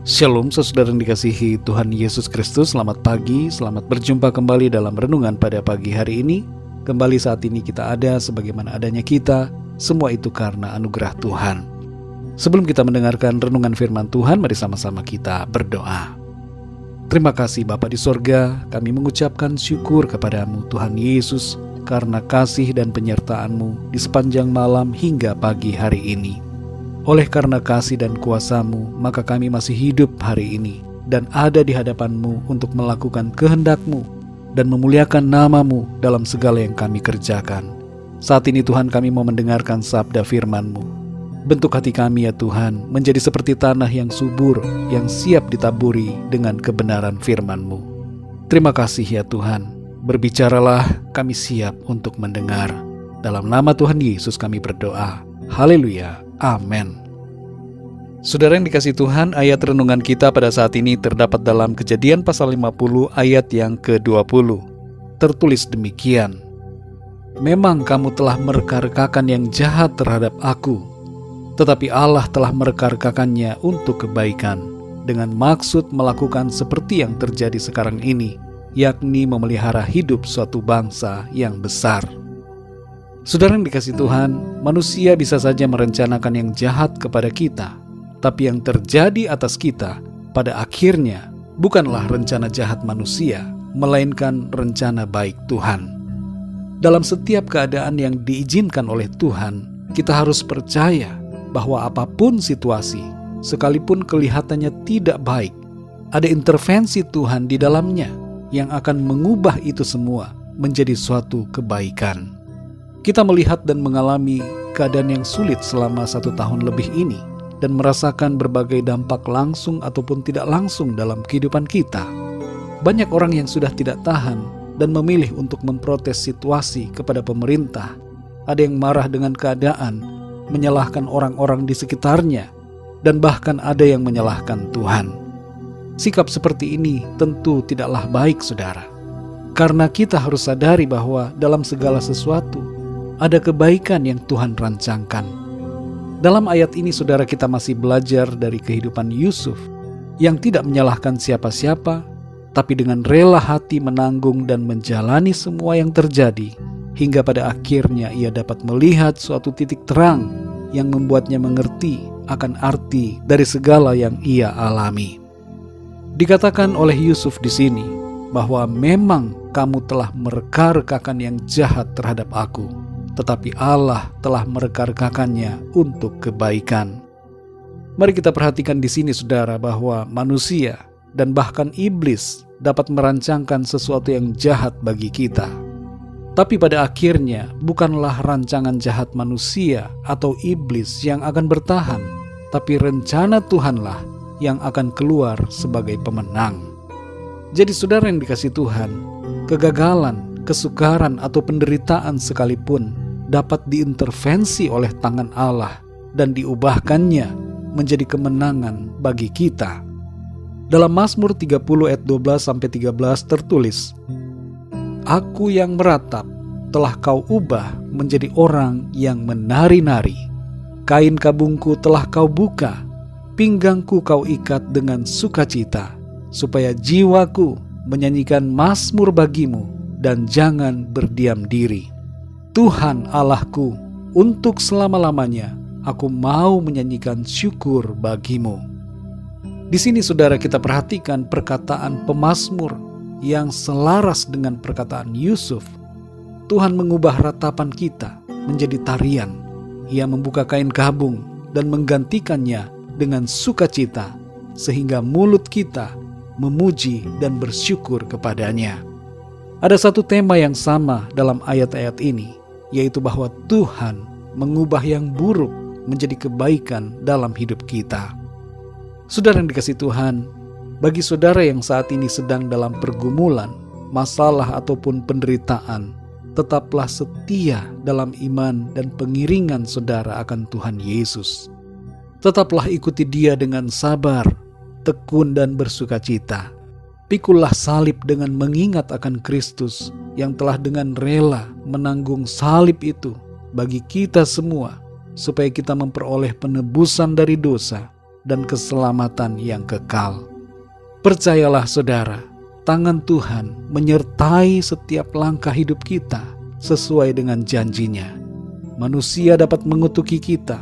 Shalom saudara yang dikasihi Tuhan Yesus Kristus. Selamat pagi, selamat berjumpa kembali dalam renungan pada pagi hari ini. Kembali saat ini kita ada sebagaimana adanya kita, semua itu karena anugerah Tuhan. Sebelum kita mendengarkan renungan firman Tuhan, mari sama-sama kita berdoa. Terima kasih Bapa di sorga, kami mengucapkan syukur kepadamu Tuhan Yesus karena kasih dan penyertaan-Mu di sepanjang malam hingga pagi hari ini. Oleh karena kasih dan kuasa-Mu, maka kami masih hidup hari ini dan ada di hadapan-Mu untuk melakukan kehendak-Mu dan memuliakan nama-Mu dalam segala yang kami kerjakan. Saat ini Tuhan, kami mau mendengarkan sabda firman-Mu. Bentuk hati kami ya Tuhan menjadi seperti tanah yang subur, yang siap ditaburi dengan kebenaran firman-Mu. Terima kasih ya Tuhan. Berbicaralah, kami siap untuk mendengar. Dalam nama Tuhan Yesus kami berdoa. Haleluya. Amin. Saudara yang dikasihi Tuhan, ayat renungan kita pada saat ini terdapat dalam Kejadian pasal 50 ayat yang ke-20. Tertulis demikian. Memang kamu telah mereka-rekakan yang jahat terhadap aku, tetapi Allah telah mereka-rekakannya untuk kebaikan, dengan maksud melakukan seperti yang terjadi sekarang ini, yakni memelihara hidup suatu bangsa yang besar. Saudara yang dikasihi Tuhan, manusia bisa saja merencanakan yang jahat kepada kita, tapi yang terjadi atas kita pada akhirnya bukanlah rencana jahat manusia, melainkan rencana baik Tuhan. Dalam setiap keadaan yang diizinkan oleh Tuhan, kita harus percaya bahwa apapun situasi, sekalipun kelihatannya tidak baik, ada intervensi Tuhan di dalamnya yang akan mengubah itu semua menjadi suatu kebaikan. Kita melihat dan mengalami keadaan yang sulit selama 1 tahun lebih ini dan merasakan berbagai dampak langsung ataupun tidak langsung dalam kehidupan kita. Banyak orang yang sudah tidak tahan dan memilih untuk memprotes situasi kepada pemerintah. Ada yang marah dengan keadaan, menyalahkan orang-orang di sekitarnya, dan bahkan ada yang menyalahkan Tuhan. Sikap seperti ini tentu tidaklah baik, saudara. Karena kita harus sadari bahwa dalam segala sesuatu ada kebaikan yang Tuhan rancangkan. Dalam ayat ini, saudara, kita masih belajar dari kehidupan Yusuf yang tidak menyalahkan siapa-siapa, tapi dengan rela hati menanggung dan menjalani semua yang terjadi, hingga pada akhirnya ia dapat melihat suatu titik terang yang membuatnya mengerti akan arti dari segala yang ia alami. Dikatakan oleh Yusuf di sini bahwa memang kamu telah mereka-rekakan yang jahat terhadap aku, tetapi Allah telah mereka-rekakannya untuk kebaikan. Mari kita perhatikan di sini, saudara, bahwa manusia dan bahkan iblis dapat merancangkan sesuatu yang jahat bagi kita. Tapi pada akhirnya bukanlah rancangan jahat manusia atau iblis yang akan bertahan, tapi rencana Tuhanlah yang akan keluar sebagai pemenang. Jadi saudara yang dikasihi Tuhan, kegagalan, kesukaran atau penderitaan sekalipun dapat diintervensi oleh tangan Allah dan diubahkannya menjadi kemenangan bagi kita. Dalam Mazmur 30 ayat 12-13 tertulis, Aku yang meratap telah kau ubah menjadi orang yang menari-nari. Kain kabungku telah kau buka, pinggangku kau ikat dengan sukacita, supaya jiwaku menyanyikan mazmur bagimu dan jangan berdiam diri. Tuhan Allahku, untuk selama-lamanya aku mau menyanyikan syukur bagimu. Di sini saudara kita perhatikan perkataan pemazmur yang selaras dengan perkataan Yusuf. Tuhan mengubah ratapan kita menjadi tarian. Ia membuka kain kabung dan menggantikannya dengan sukacita, sehingga mulut kita memuji dan bersyukur kepadanya. Ada satu tema yang sama dalam ayat-ayat ini, yaitu bahwa Tuhan mengubah yang buruk menjadi kebaikan dalam hidup kita. Saudara yang dikasihi Tuhan, bagi saudara yang saat ini sedang dalam pergumulan, masalah ataupun penderitaan, tetaplah setia dalam iman dan pengiringan saudara akan Tuhan Yesus. Tetaplah ikuti Dia dengan sabar, tekun dan bersukacita. Pikullah salib dengan mengingat akan Kristus yang telah dengan rela menanggung salib itu bagi kita semua, supaya kita memperoleh penebusan dari dosa dan keselamatan yang kekal. Percayalah saudara, tangan Tuhan menyertai setiap langkah hidup kita sesuai dengan janjinya. Manusia dapat mengutuki kita,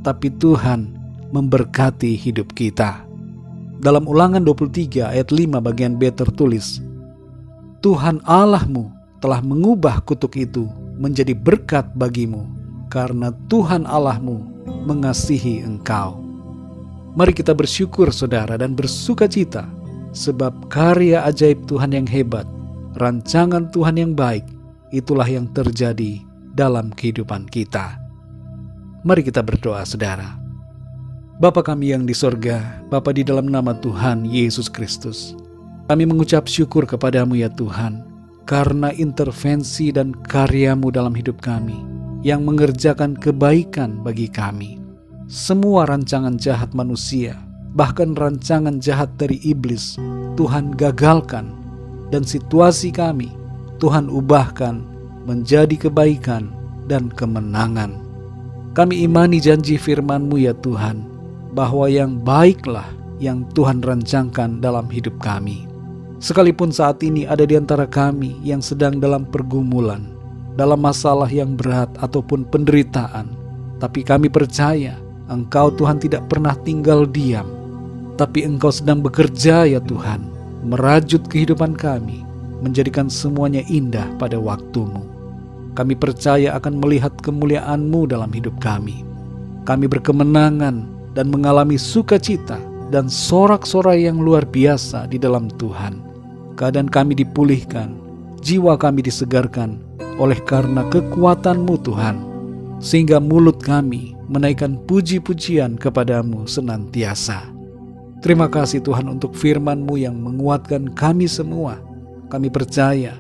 tapi Tuhan memberkati hidup kita. Dalam Ulangan 23 ayat 5 bagian B tertulis, Tuhan Allahmu telah mengubah kutuk itu menjadi berkat bagimu, karena Tuhan Allahmu mengasihi engkau. Mari kita bersyukur saudara dan bersukacita, sebab karya ajaib Tuhan yang hebat, rancangan Tuhan yang baik, itulah yang terjadi dalam kehidupan kita. Mari kita berdoa saudara. Bapa kami yang di sorga, Bapa di dalam nama Tuhan Yesus Kristus, kami mengucap syukur kepadamu ya Tuhan, karena intervensi dan karyamu dalam hidup kami, yang mengerjakan kebaikan bagi kami. Semua rancangan jahat manusia, bahkan rancangan jahat dari iblis, Tuhan gagalkan, dan situasi kami Tuhan ubahkan menjadi kebaikan dan kemenangan. Kami imani janji firman-Mu ya Tuhan, bahwa yang baiklah yang Tuhan rancangkan dalam hidup kami. Sekalipun saat ini ada di antara kami yang sedang dalam pergumulan, dalam masalah yang berat ataupun penderitaan, tapi kami percaya Engkau Tuhan tidak pernah tinggal diam, tapi Engkau sedang bekerja ya Tuhan, merajut kehidupan kami, menjadikan semuanya indah pada waktu-Mu. Kami percaya akan melihat kemuliaan-Mu dalam hidup kami. Kami berkemenangan dan mengalami sukacita dan sorak-sorai yang luar biasa di dalam Tuhan. Keadaan kami dipulihkan, jiwa kami disegarkan oleh karena kekuatan-Mu Tuhan, sehingga mulut kami menaikkan puji-pujian kepadamu senantiasa. Terima kasih Tuhan untuk firman-Mu yang menguatkan kami semua. Kami percaya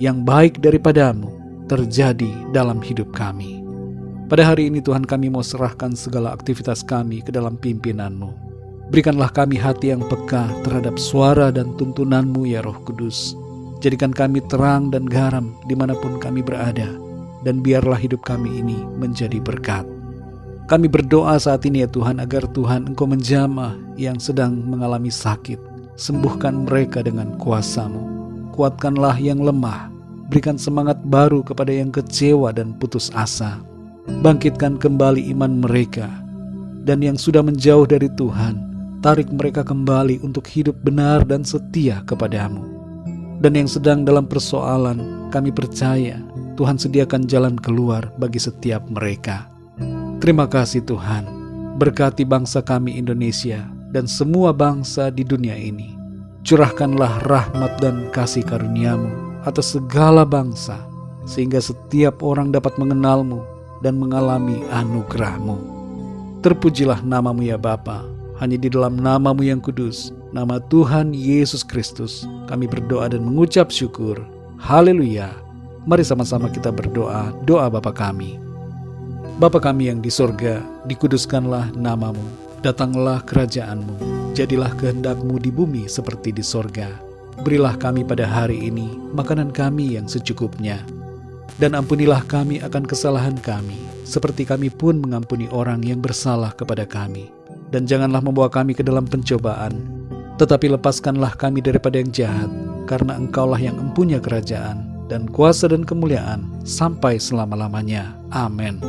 yang baik daripadamu terjadi dalam hidup kami. Pada hari ini Tuhan, kami mau serahkan segala aktivitas kami ke dalam pimpinan-Mu. Berikanlah kami hati yang peka terhadap suara dan tuntunan-Mu ya Roh Kudus. Jadikan kami terang dan garam dimanapun kami berada, dan biarlah hidup kami ini menjadi berkat. Kami berdoa saat ini ya Tuhan, agar Tuhan Engkau menjamah yang sedang mengalami sakit. Sembuhkan mereka dengan kuasa-Mu. Kuatkanlah yang lemah. Berikan semangat baru kepada yang kecewa dan putus asa. Bangkitkan kembali iman mereka. Dan yang sudah menjauh dari Tuhan, tarik mereka kembali untuk hidup benar dan setia kepadamu. Dan yang sedang dalam persoalan, kami percaya Tuhan sediakan jalan keluar bagi setiap mereka. Terima kasih Tuhan. Berkati bangsa kami Indonesia dan semua bangsa di dunia ini. Curahkanlah rahmat dan kasih karunia-Mu atas segala bangsa, sehingga setiap orang dapat mengenal-Mu dan mengalami anugerah-Mu. Terpujilah nama-Mu ya Bapa. Hanya di dalam nama-Mu yang kudus, nama Tuhan Yesus Kristus, kami berdoa dan mengucap syukur. Haleluya. Mari sama-sama kita berdoa, doa Bapa kami. Bapa kami yang di sorga, dikuduskanlah nama-Mu. Datanglah kerajaan-Mu. Jadilah kehendak-Mu di bumi seperti di sorga. Berilah kami pada hari ini makanan kami yang secukupnya. Dan ampunilah kami akan kesalahan kami, seperti kami pun mengampuni orang yang bersalah kepada kami. Dan janganlah membawa kami ke dalam pencobaan, tetapi lepaskanlah kami daripada yang jahat, karena Engkaulah yang empunya kerajaan, dan kuasa dan kemuliaan, sampai selama-lamanya. Amin.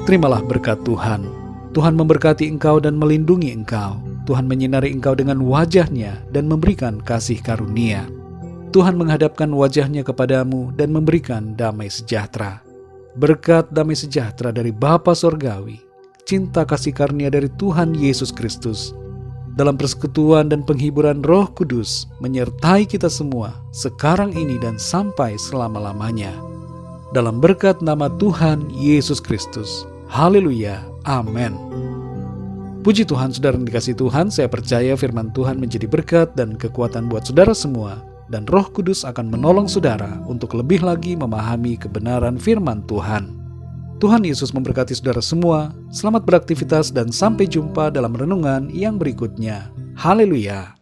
Terimalah berkat Tuhan. Tuhan memberkati engkau dan melindungi engkau. Tuhan menyinari engkau dengan wajah-Nya dan memberikan kasih karunia. Tuhan menghadapkan wajah-Nya kepadamu dan memberikan damai sejahtera. Berkat damai sejahtera dari Bapa Sorgawi, cinta kasih karunia dari Tuhan Yesus Kristus, dalam persekutuan dan penghiburan Roh Kudus, menyertai kita semua, sekarang ini dan sampai selama-lamanya. Dalam berkat nama Tuhan Yesus Kristus. Haleluya. Amin. Puji Tuhan, saudara yang dikasihi Tuhan, saya percaya firman Tuhan menjadi berkat dan kekuatan buat saudara semua, dan Roh Kudus akan menolong saudara untuk lebih lagi memahami kebenaran firman Tuhan. Tuhan Yesus memberkati saudara semua. Selamat beraktivitas dan sampai jumpa dalam renungan yang berikutnya. Haleluya.